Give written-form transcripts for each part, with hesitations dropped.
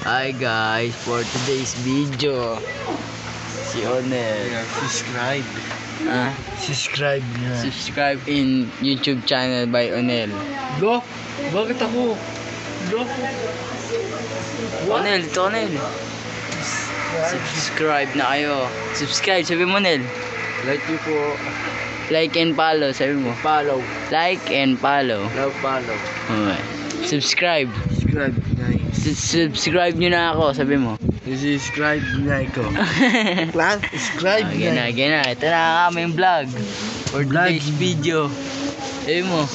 Hi guys, for today's video, si Onel. Subscribe. Subscribe na. Subscribe in YouTube channel by Onel. Lo? Bakit ako? Lo? Onel, ito Onel. Subscribe na kayo. Subscribe, sabi mo Onel. Like nyo po. Like and follow, sabi mo. Follow. Like and follow. Love follow. Okay. Subscribe. Subscribe guys. Subscribe nyo na ako, sabi mo. Subscribe na ako. Plan? Subscribe Again na, again na. Ito na ang aming vlog. For today's video. Sabi mo.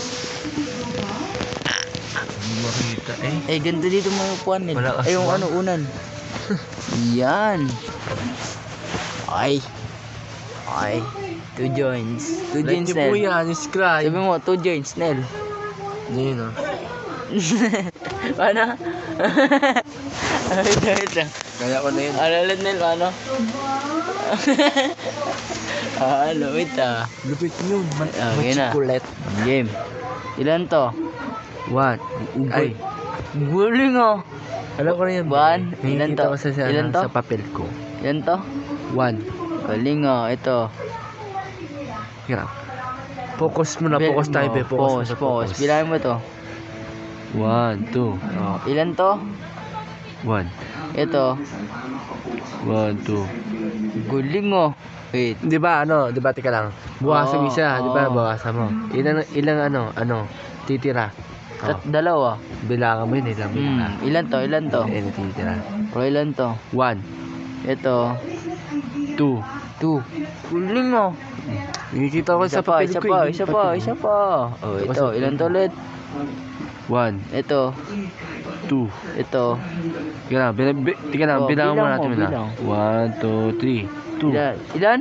Hindi makita eh. Eh, ganito dito mga upuan nila. Wala Ay, yung aswang. ano, unan. Yan. Ay. Ay. 2 joints. 2 Like joints, nyo po Nel. yan. Subscribe. Sabi mo, 2 joints, Nel. Hindi no. Paano? Wait lang. Kaya ko na yun. Ano ulit, Nel? Paano? Ano, wait ah. Lupit yun. Okay na. Machikulet. Game. Ilan to? What? Ay. Guling oh. Alam ko na yan. One. Ilan Nakikita to? ko sa, Ilan to? sa papel ko. Ilan to? 1. Galing oh. Ito. Hirap. Focus muna. Focus tayo. Be. Focus, focus. Bilangin mo to. 1, 2. Oh, ilan to? 1. Ito. 1, 2. Guling oh. Wait. Di ba di ba tika lang. Buwasan mo Oo, isa, di ba? oo. Bawasan mo. Ilang titira. Oh, Dalawa. bilangan mo yun, ilang bilangan. Ilan to? Ilan to? Ilan titira? O ilan to? 1, Ito. 2. 2. Guling oh. Nakikita ko Isa sa pa, papel isa ko. pa, eh, isa papel pa, ko. isa pa. Oh, Ito ito. pa sa- Ilan to ulit? 1, Ito. 2. Ito. Tika lang, bilangan Oh, bilangan mo bilang natin mo, muna. bilang. 1, 2, 3. 2. Ilan? Ilan?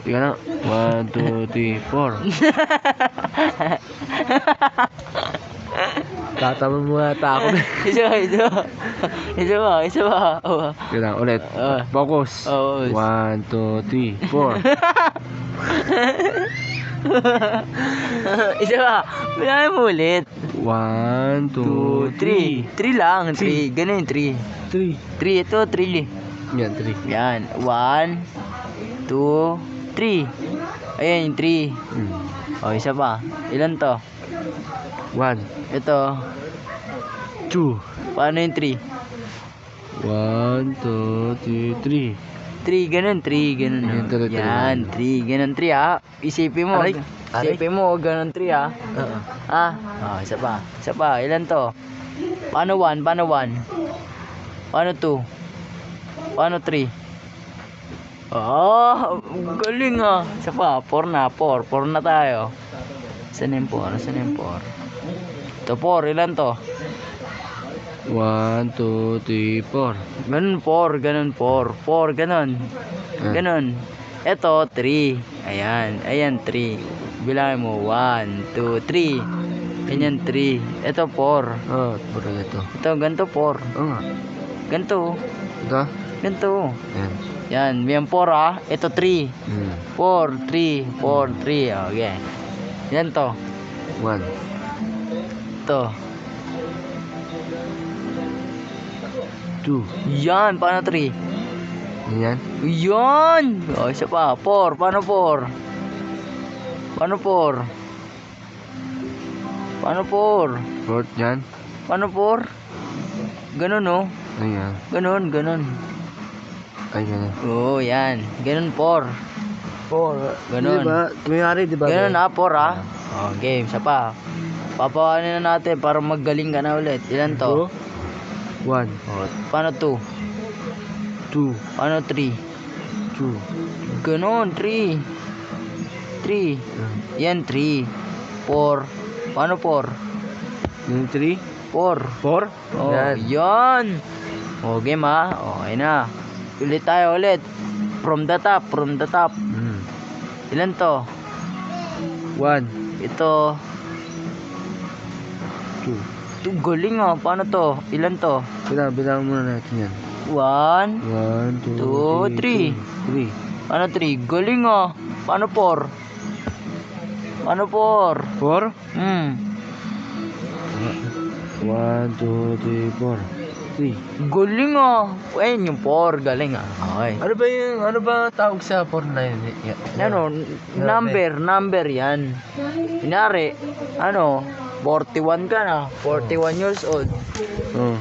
Tika lang. 1, 2, 3, 4. Tatama mo ata ako. Isa pa, isa pa. Isa pa, isa pa. Oh. Tika lang, ulit. Ah. Focus. Oo. 1, 2, 3, 4. Isa pa. Bilangin mo ulit. 1, 2, 2, 3. 3 lang. 3. Ganun yung 3. 3. 3. Ito, 3. Yan, 3. Yan. 1, 2, 3. Ayan yung 3. O, isa pa. Ilan to? 1, Ito. 2. Paano yung 3? 1, 2, 3. 3, ganun. 3, ganun. Yan, tuloy, tuloy. Yan, 3. Ganun 3 ha. Isipin mo. Aray. Aray. Isipin mo, ganun 3 ha. Oo. Ah, isa pa. Isa pa. Ilan to? Paano 1? Paano 1? Paano 2? Paano 3? Oh, galing ah. Isa pa. 4 na. 4. 4 na tayo. Saan yung 4? Saan yung 4? Ito 4. Ilan to? 1, 2, 3, 4. Ganun 4. Ganun 4. 4. Ganun. Ganun. Ito 3. Ayan. Ayan 3. Bilangin mo. 1, 2, 3. Ganyan 3. Ito 4. Oh, puro ito. Ito ganito 4. Oo nga. Ganito. Ito? Ganito. Yan. Yan. Yan 4 ah. Ito 3. 4, 3. 4, 3. Okay. Yan to. 1. Ito. 2. Yan. Paano 3? Yan. Yan. O, isa pa. 4. Paano 4? Paano 4? Paano 4? 4 yan. Paano 4? Ganun oh. Ayan. Ganun, ganun. Ay, ganun. Oo, yan. Ganun 4. 4. Ganun. Diba? Kumayari, diba? Ganun ah, 4 ah. O, game. Isa pa. Papawanin na natin para magaling ka na ulit. Ilan to? 1. O, paano 2? 2. Paano 3? 2. Ganun, 3. 3. Yan, 3. 4. Paano 4? Yung 3. 4. 4? Oh, yan. O, game ha. Okay na. Ulit tayo, ulit. From the top, from the top. Ilan to? 1. Ito. 2. Ito, galing ah. Paano to? Ilan to? Bilang muna natin yan. 1. 1, 2, 3. 3. Paano 3? Galing ah. Paano 4? Paano 4? 4? 1, 2, 3, 4. Uy. Galing ah. Ayun yung 4. Galing ah. Okay. Ano ba tawag sa 4 na yun? Ano, number yan. Kunyari, 41 ka na, 41 years old. Oh.